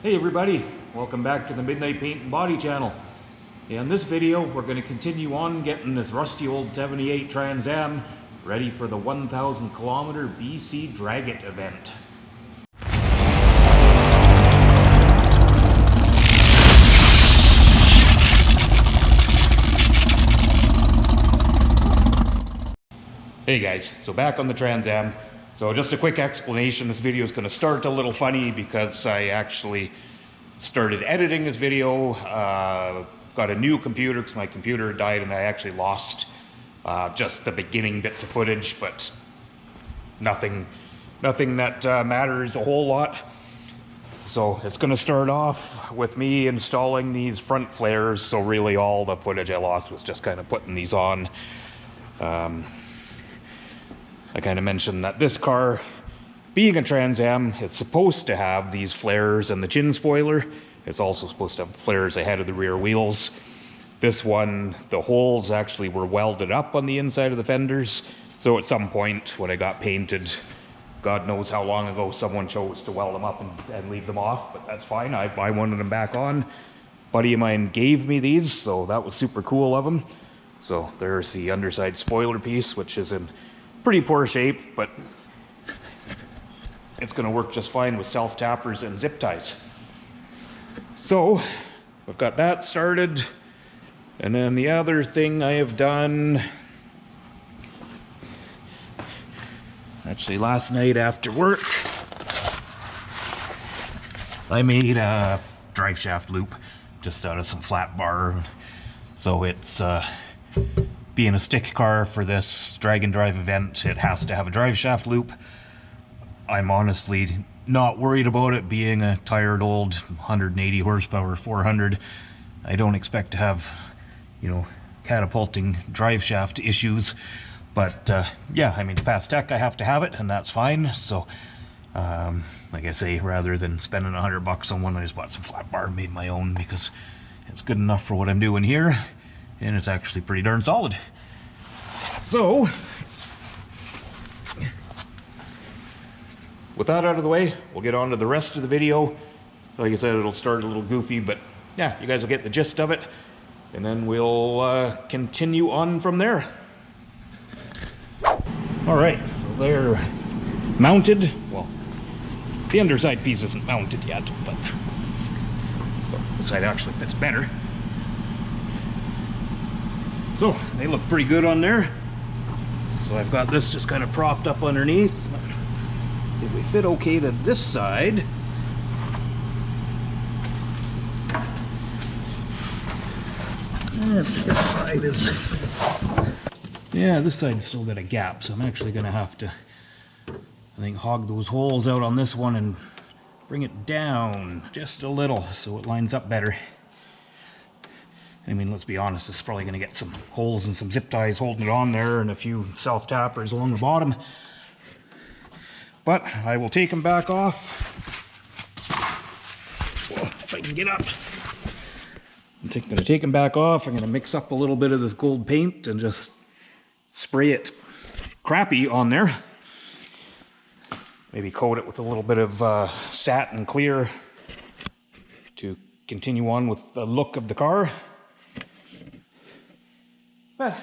Hey everybody, welcome back to the Midnight Paint and Body channel. In this video we're going to continue on getting this rusty old 78 Trans Am ready for the 1,000 kilometer BC Dragit event. Hey guys, so back on the Trans Am. So just a quick explanation, this video is going to start a little funny because I actually started editing this video, got a new computer because my computer died and I actually lost just the beginning bits of footage, but nothing that matters a whole lot. So it's going to start off with me installing these front flares, so really all the footage I lost was just kind of putting these on. I kind of mentioned that this car, being a Trans Am, it's supposed to have these flares and the chin spoiler. It's also supposed to have flares ahead of the rear wheels. This one, the holes actually were welded up on the inside of the fenders. So at some point when it got painted, God knows how long ago, someone chose to weld them up and leave them off, but that's fine. I wanted them back on. A buddy of mine gave me these, so that was super cool of him. So there's the underside spoiler piece, which is in pretty poor shape, but it's going to work just fine with self-tappers and zip ties. So we've got that started, and then the other thing I have done, actually last night after work, I made a drive shaft loop just out of some flat bar. So it's being a stick car for this drag and drive event, it has to have a drive shaft loop. I'm honestly not worried about it being a tired old 180 horsepower 400. I don't expect to have, catapulting drive shaft issues. But yeah, I mean, to pass tech, I have to have it, and that's fine. So, like I say, rather than spending $100 on one, I just bought some flat bar and made my own because it's good enough for what I'm doing here. And it's actually pretty darn solid. So, with that out of the way, we'll get on to the rest of the video. Like I said, it'll start a little goofy, but yeah, you guys will get the gist of it. And then we'll continue on from there. Alright, so they're mounted. Well, the underside piece isn't mounted yet, but the side actually fits better. So they look pretty good on there. So I've got this just kind of propped up underneath. See if we fit okay to this side. And this side is, yeah, this side's still got a gap, so I'm actually going to have to, I think, hog those holes out on this one and bring it down just a little so it lines up better. I mean, let's be honest, it's probably going to get some holes and some zip ties holding it on there and a few self-tappers along the bottom. But I will take them back off. Whoa, if I can get up. I'm going to take them back off. I'm going to mix up a little bit of this gold paint and just spray it crappy on there. Maybe coat it with a little bit of satin clear to continue on with the look of the car. But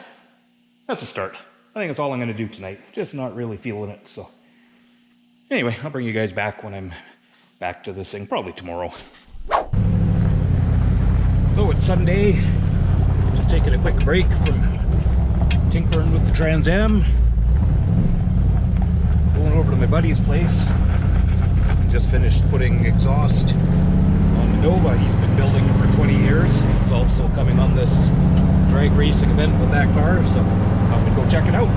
that's a start. I think that's all I'm going to do tonight. Just not really feeling it. So anyway, I'll bring you guys back when I'm back to this thing, probably tomorrow. So it's Sunday. Just taking a quick break from tinkering with the Trans Am. Going over to my buddy's place. Just finished putting exhaust on the Nova. He's been building it for 20 years. He's also coming on this drag racing event with that car, so I'm gonna go check it out.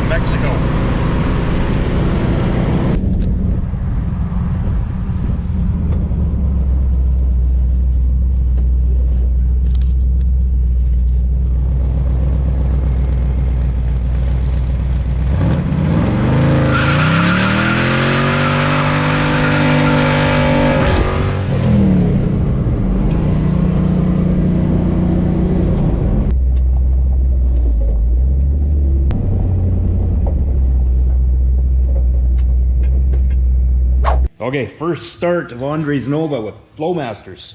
Mexico. Okay, first start of Andre's Nova with Flowmasters.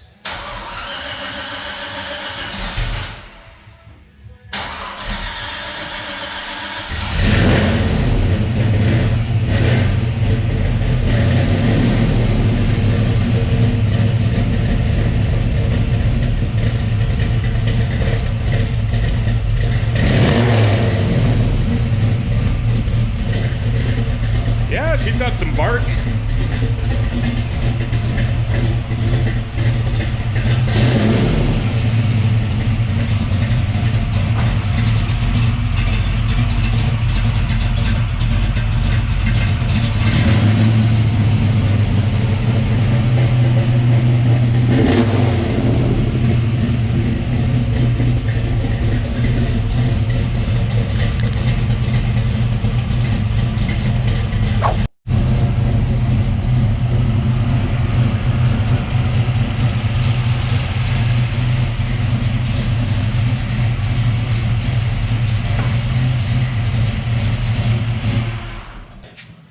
Yeah, she's got some bark.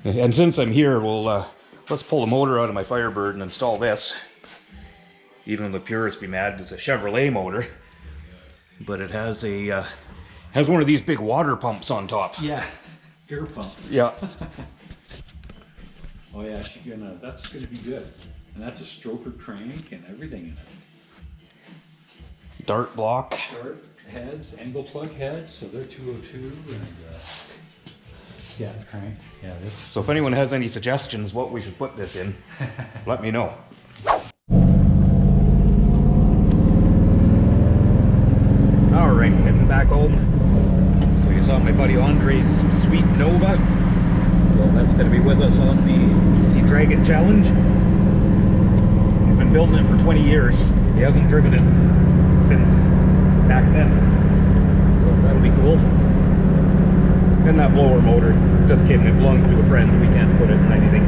And since I'm here, let's pull the motor out of my Firebird and install this. Even the purists be mad, it's a Chevrolet motor, but it has one of these big water pumps on top. Yeah, air pump. Yeah. Oh yeah, that's gonna be good. And that's a stroker crank and everything in it. Dart block. Dart heads, angle plug heads, so they're 202 and scat crank. Yeah. So if anyone has any suggestions what we should put this in, let me know. Alright, heading back home. So you saw my buddy Andre's sweet Nova. So that's going to be with us on the BC Dragit challenge. He's been building it for 20 years. He hasn't driven it since back then. So that'll be cool. And that blower motor, just kidding, it belongs to a friend. We can't put it in anything.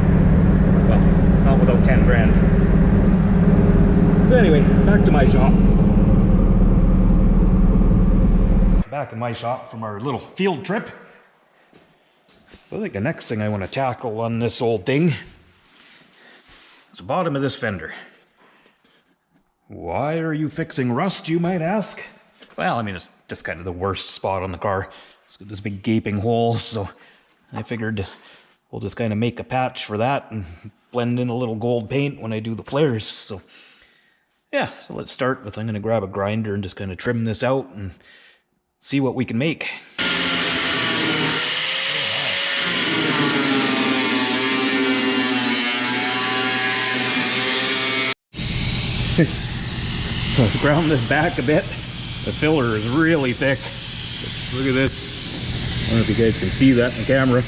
Well, not without 10 grand. So anyway, back to my shop. Back in my shop from our little field trip. I think the next thing I want to tackle on this old thing is the bottom of this fender. Why are you fixing rust, you might ask? Well, I mean, it's just kind of the worst spot on the car. It's got this big gaping hole, so I figured we'll just kind of make a patch for that and blend in a little gold paint when I do the flares. So yeah, so let's start with, I'm going to grab a grinder and just kind of trim this out and see what we can make. So I've ground this back a bit. The filler is really thick. Look at this. I don't know if you guys can see that in camera.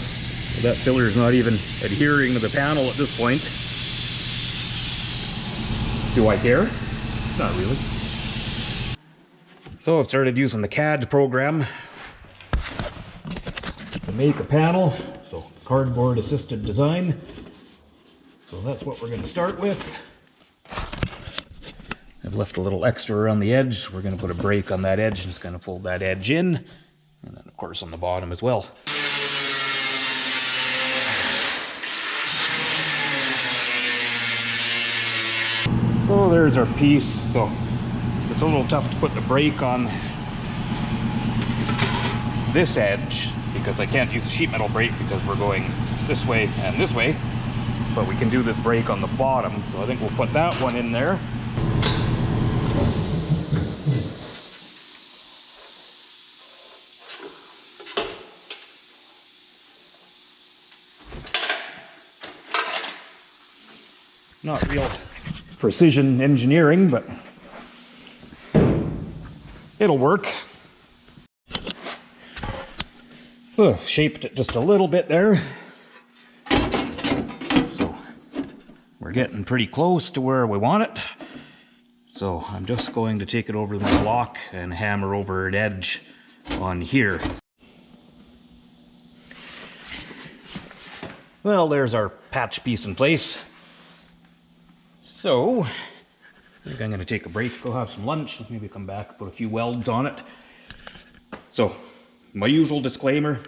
That filler is not even adhering to the panel at this point. Do I care? Not really. So I've started using the CAD program to make a panel. So cardboard assisted design. So that's what we're going to start with. I've left a little extra around the edge. We're going to put a break on that edge and just kind of fold that edge in. And then of course on the bottom as well. So there's our piece. So it's a little tough to put the brake on this edge because I can't use the sheet metal brake because we're going this way and this way. But we can do this brake on the bottom. So I think we'll put that one in there. Not real precision engineering, but it'll work. So, shaped it just a little bit there. So we're getting pretty close to where we want it. So I'm just going to take it over my block and hammer over an edge on here. Well, there's our patch piece in place. So, I think I'm going to take a break, go have some lunch, maybe come back, put a few welds on it. So, my usual disclaimer,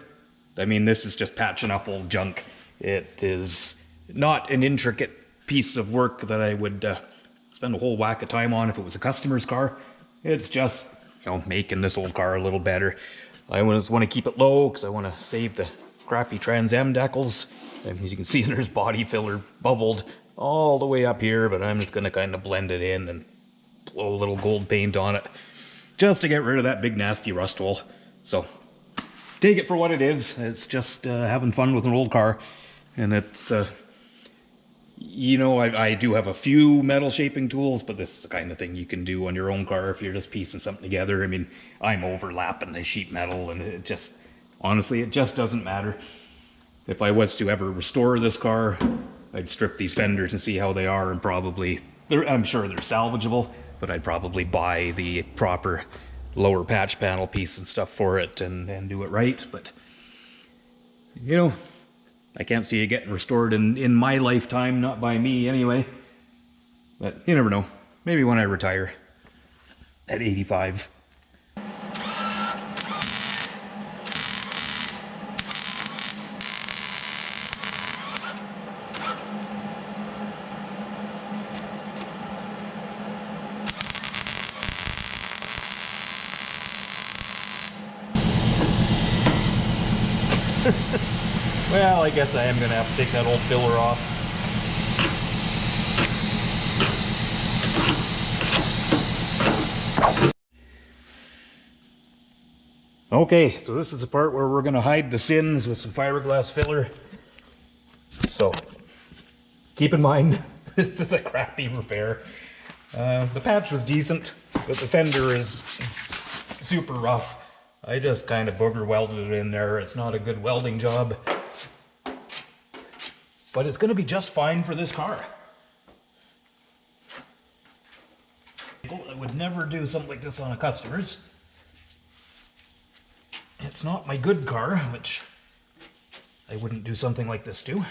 I mean, this is just patching up old junk. It is not an intricate piece of work that I would spend a whole whack of time on if it was a customer's car. It's just, you know, making this old car a little better. I want to keep it low because I want to save the crappy Trans Am decals. And as you can see, there's body filler bubbled all the way up here, but I'm just going to kind of blend it in and blow a little gold paint on it just to get rid of that big nasty rust hole. So take it for what it is. It's just having fun with an old car. And it's, you know, I do have a few metal shaping tools, but this is the kind of thing you can do on your own car if you're just piecing something together. I mean, I'm overlapping the sheet metal, and it just, honestly, it just doesn't matter. If I was to ever restore this car, I'd strip these fenders and see how they are, and probably, I'm sure they're salvageable, but I'd probably buy the proper lower patch panel piece and stuff for it and do it right. But, you know, I can't see it getting restored in my lifetime, not by me anyway. But you never know. Maybe when I retire at 85. Well, I guess I am going to have to take that old filler off. Okay, so this is the part where we're going to hide the sins with some fiberglass filler. So, keep in mind, this is a crappy repair. The patch was decent, but the fender is super rough. I just kind of booger welded it in there. It's not a good welding job, but it's going to be just fine for this car. I would never do something like this on a customer's. It's not my good car, which I wouldn't do something like this to,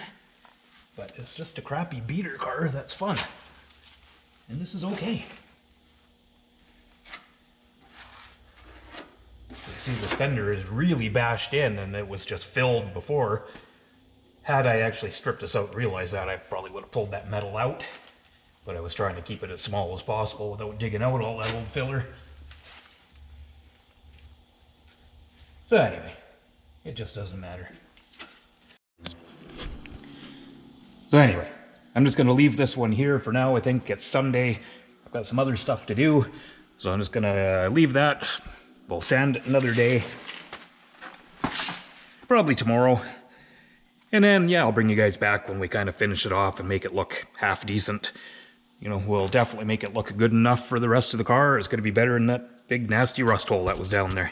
but it's just a crappy beater car that's fun, and this is okay. You see, the fender is really bashed in, and it was just filled before. Had I actually stripped this out and realized that, I probably would have pulled that metal out, but I was trying to keep it as small as possible without digging out all that old filler. So anyway, it just doesn't matter. So anyway, I'm just going to leave this one here for now. I think it's Sunday. I've got some other stuff to do, so I'm just going to leave that. We'll sand it another day, probably tomorrow. And then, yeah, I'll bring you guys back when we kind of finish it off and make it look half decent. You know, we'll definitely make it look good enough for the rest of the car. It's going to be better than that big nasty rust hole that was down there.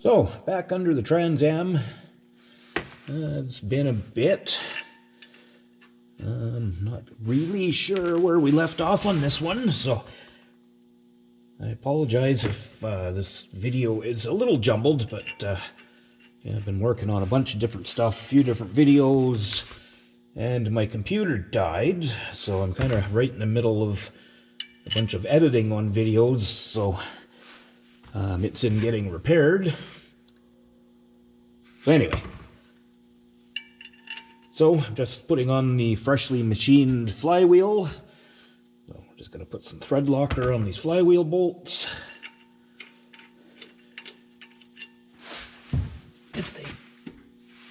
So, back under the Trans Am. It's been a bit. Not really sure where we left off on this one, so I apologize if this video is a little jumbled, but yeah, I've been working on a bunch of different stuff, a few different videos, and my computer died, so I'm kind of right in the middle of a bunch of editing on videos, so it's in getting repaired. So anyway, so I'm just putting on the freshly machined flywheel. So I'm just going to put some thread locker on these flywheel bolts. If they...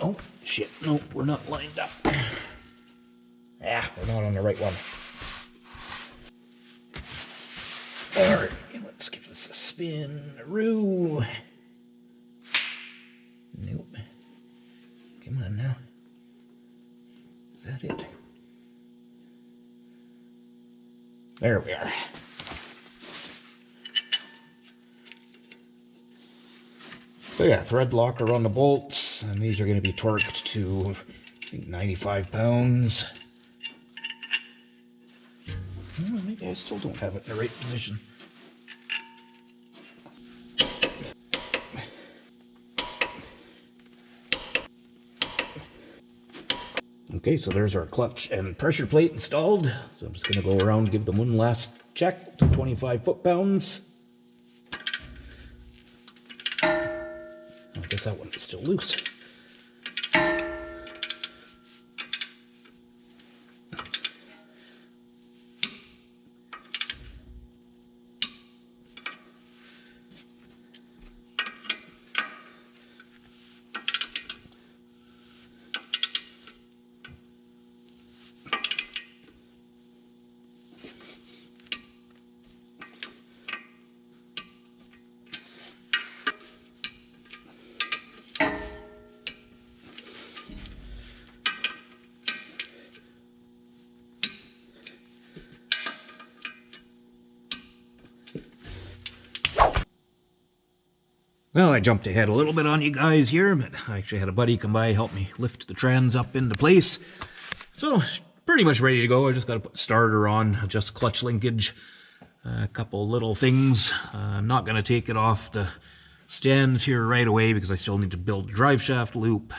Oh, shit. No, we're not lined up. Ah, we're not on the right one. Alright, let's give this a spin-a-roo. Nope. Come on now. Is that it? There we are. So yeah, thread locker on the bolts, and these are going to be torqued to, I think, 95 pounds. Well, maybe I still don't have it in the right position. Okay, so there's our clutch and pressure plate installed. So I'm just going to go around and give them one last check to 25 foot-pounds. guess that one is still loose. Well, I jumped ahead a little bit on you guys here, but I actually had a buddy come by, help me lift the trans up into place. So, pretty much ready to go. I just got to put starter on, adjust clutch linkage, a couple little things. I'm not going to take it off the stands here right away because I still need to build the drive shaft loop.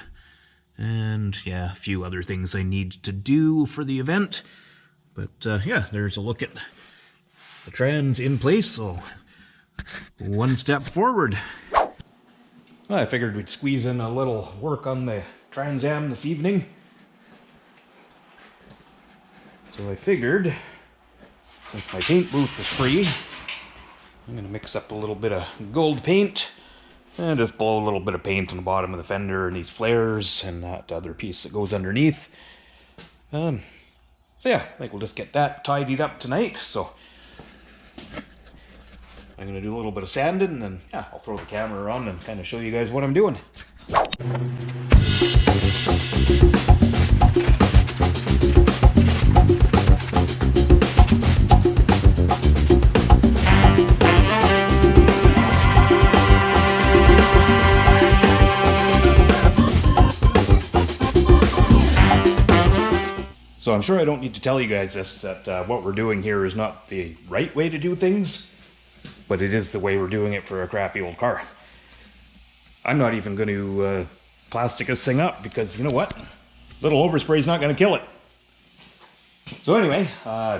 And yeah, a few other things I need to do for the event. But yeah, there's a look at the trans in place, so one step forward. Well, I figured we'd squeeze in a little work on the Trans Am this evening. So I figured, since my paint booth is free, I'm going to mix up a little bit of gold paint and just blow a little bit of paint on the bottom of the fender and these flares and that other piece that goes underneath. So yeah, I think we'll just get that tidied up tonight. So I'm going to do a little bit of sanding, and then yeah, I'll throw the camera on and kind of show you guys what I'm doing. So I'm sure I don't need to tell you guys this, that what we're doing here is not the right way to do things, but it is the way we're doing it for a crappy old car. I'm not even going to plastic this thing up because, you know what? Little overspray is not going to kill it. So anyway,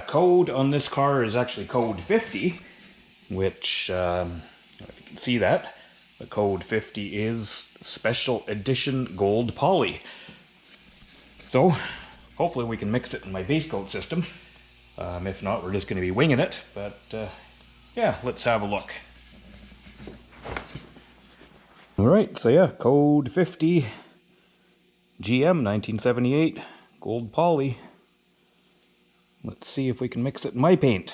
code on this car is actually code 50, which, I don't know if you can see that, the code 50 is special edition gold poly. So hopefully we can mix it in my base coat system. If not, we're just going to be winging it, but yeah, let's have a look. Alright, so yeah, code 50, GM 1978, gold poly. Let's see if we can mix it in my paint.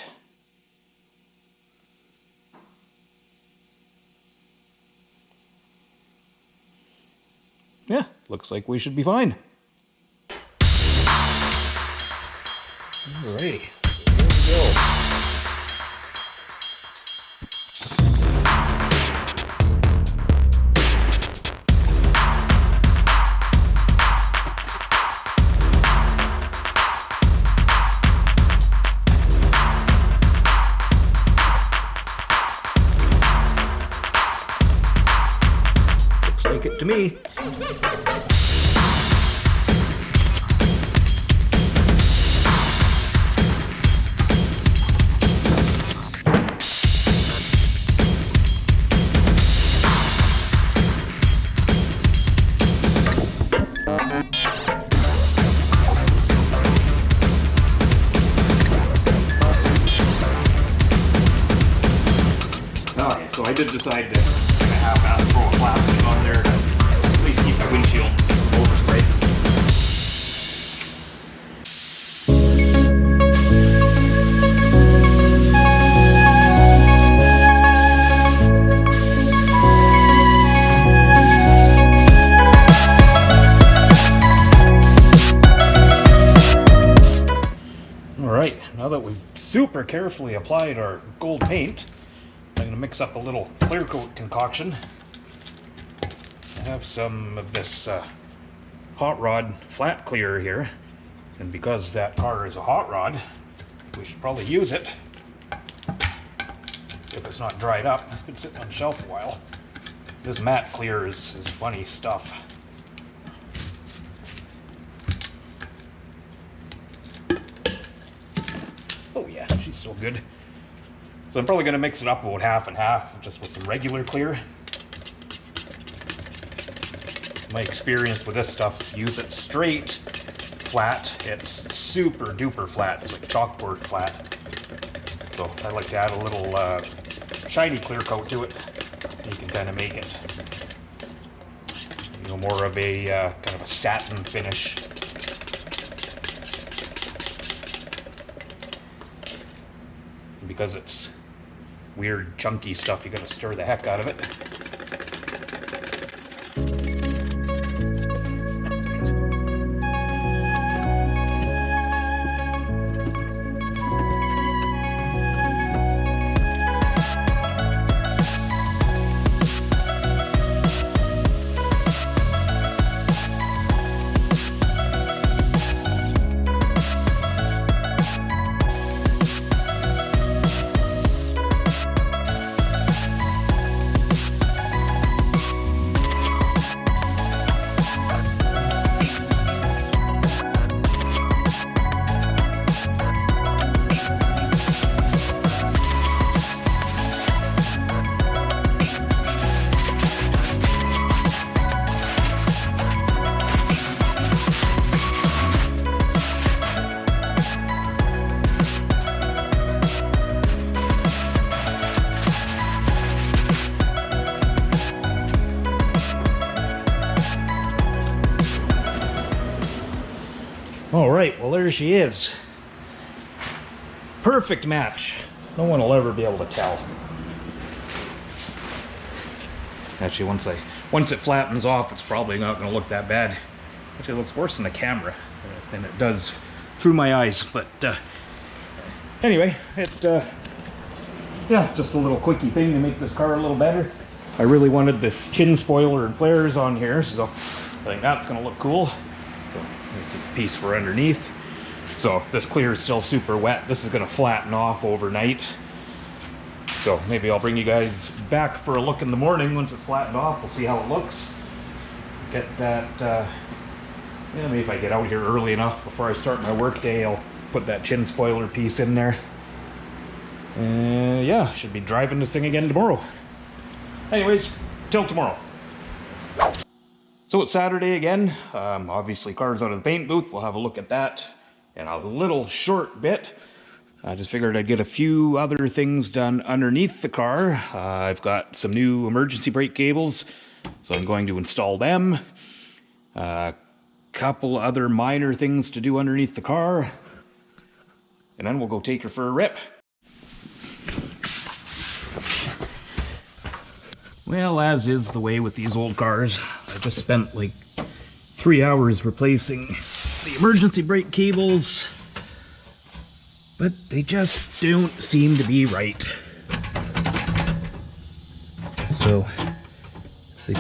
Yeah, looks like we should be fine. Alrighty, here we go. Looks like it to me. Okay, so I did decide to kind of half-ass throw a plastic on there to at least keep my windshield from overspray. Alright, now that we've super carefully applied our gold paint, I'm going to mix up a little clear coat concoction. I have some of this hot rod flat clear here, and because that car is a hot rod, we should probably use it if it's not dried up. It's been sitting on the shelf a while. This matte clear is funny stuff. Oh yeah, she's still good. So I'm probably going to mix it up about half and half, just with some regular clear. my experience with this stuff, use it straight, flat. It's super duper flat. It's like chalkboard flat. So I like to add a little shiny clear coat to it. You can kind of make it, you know, more of a kind of a satin finish. And because it's weird chunky stuff, you got to stir the heck out of it. All right, well, there she is. Perfect match. No one will ever be able to tell. Actually, once it flattens off, it's probably not going to look that bad. Actually, it looks worse in the camera than it does through my eyes. But anyway, yeah, just a little quickie thing to make this car a little better. I really wanted this chin spoiler and flares on here, so I think that's going to look cool. This is a piece for underneath. So this clear is still super wet. This is going to flatten off overnight. So maybe I'll bring you guys back for a look in the morning once it's flattened off. We'll see how it looks. Get that, yeah, maybe if I get out here early enough before I start my work day, I'll put that chin spoiler piece in there. And yeah, should be driving this thing again tomorrow. Anyways, till tomorrow. So it's Saturday again. Obviously car's out of the paint booth. We'll have a look at that in a little short bit. I just figured I'd get a few other things done underneath the car. I've got some new emergency brake cables, so I'm going to install them. A couple other minor things to do underneath the car. And then we'll go take her for a rip. Well, as is the way with these old cars, I just spent like 3 hours replacing the emergency brake cables, but they just don't seem to be right. So,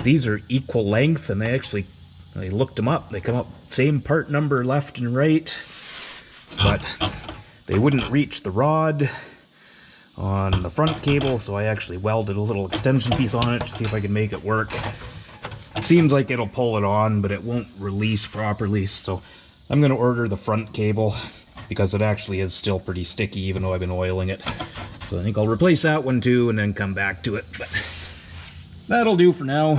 these are equal length, and I looked them up. They come up same part number left and right, but they wouldn't reach the rod on the front cable, so I actually welded a little extension piece on it to see if I can make it work. It seems like it'll pull it on, but it won't release properly, so I'm going to order the front cable because it actually is still pretty sticky even though I've been oiling it. So I think I'll replace that one too and then come back to it, but that'll do for now.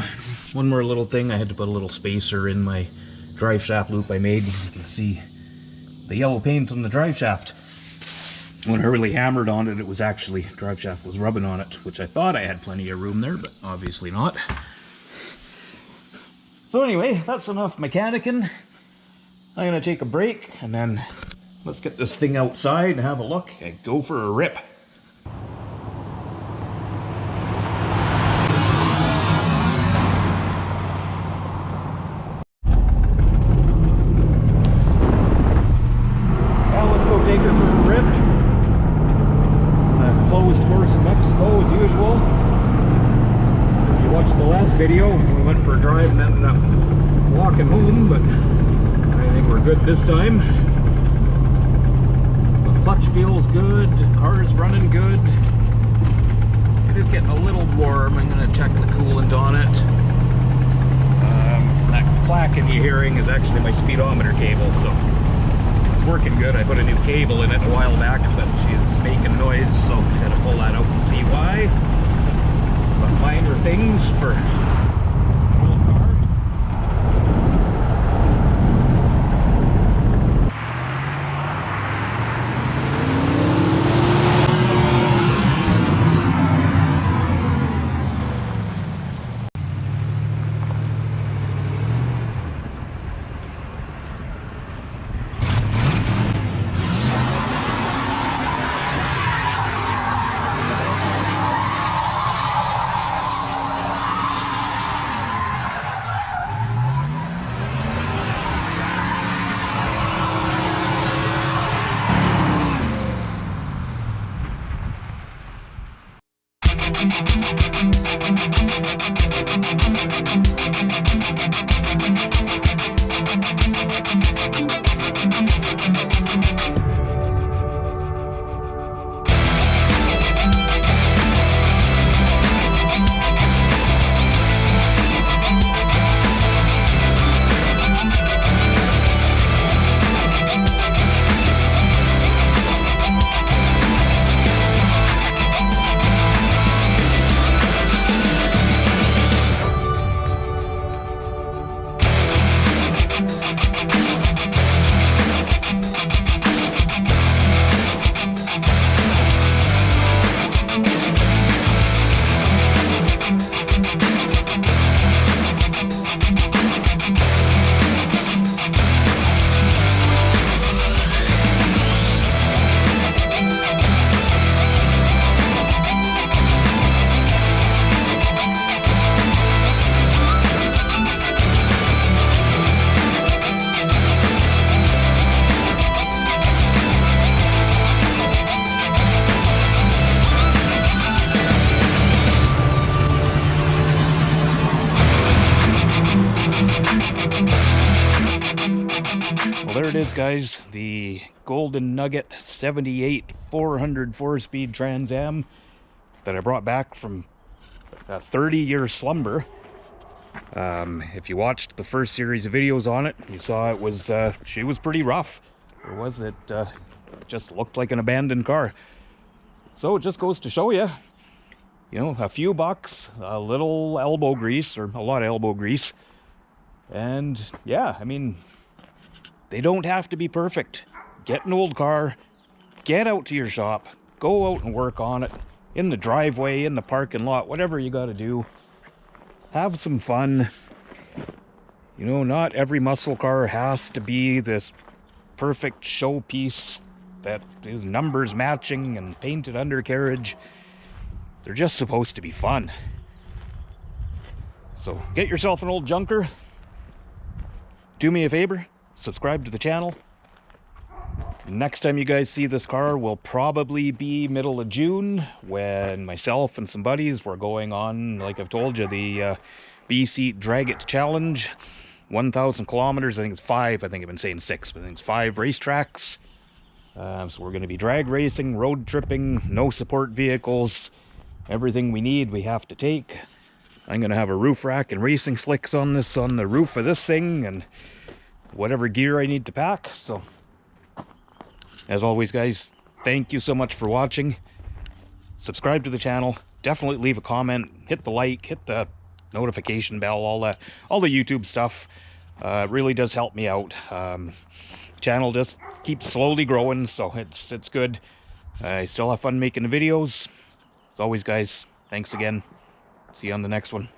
One more little thing, I had to put a little spacer in my drive shaft loop I made. You can see the yellow paint on the drive shaft. When I really hammered on it, it was actually, drive shaft was rubbing on it, which I thought I had plenty of room there, but obviously not. So anyway, that's enough mechanicking. I'm going to take a break, and then let's get this thing outside and have a look and go for a rip. Well, let's go take her for a rip. Closed course in Mexico as usual. If you watched the last video, we went for a drive and ended up walking home, but I think we're good this time. The clutch feels good, the car's running good. It is getting a little warm. I'm going to check the coolant on it. That clacking you're hearing is actually my speedometer cable, so it's working good. I put a new cable in it a while back, but she's making noise, so I gotta pull that out and see why. But minor things for an old car. Well, there it is, guys. The Golden Nugget 78 400 4-speed Trans Am that I brought back from a 30-year slumber. If you watched the first series of videos on it, you saw it was she was pretty rough. It just looked like an abandoned car. So it just goes to show you, you know, a few bucks, a little elbow grease, or a lot of elbow grease, and yeah, I mean, they don't have to be perfect. Get an old car, get out to your shop, go out and work on it, in the driveway, in the parking lot, whatever you got to do. Have some fun. You know, not every muscle car has to be this perfect showpiece that is numbers matching and painted undercarriage. They're just supposed to be fun. So get yourself an old junker. Do me a favor, subscribe to the channel. Next time you guys see this car will probably be middle of June, when myself and some buddies were going on, like I've told you, the BC Dragit challenge. 1,000 kilometers, I think it's 5, I think I've been saying 6, but I think it's 5 racetracks. So we're going to be drag racing, road tripping, no support vehicles, everything we need we have to take. I'm going to have a roof rack and racing slicks on the roof of this thing, and whatever gear I need to pack. So as always, guys, thank you so much for watching. Subscribe to the channel, definitely leave a comment, hit the like, hit the notification bell, all the YouTube stuff. It really does help me out. Channel just keeps slowly growing, so it's good. I still have fun making the videos. As always, guys, thanks again. See you on the next one.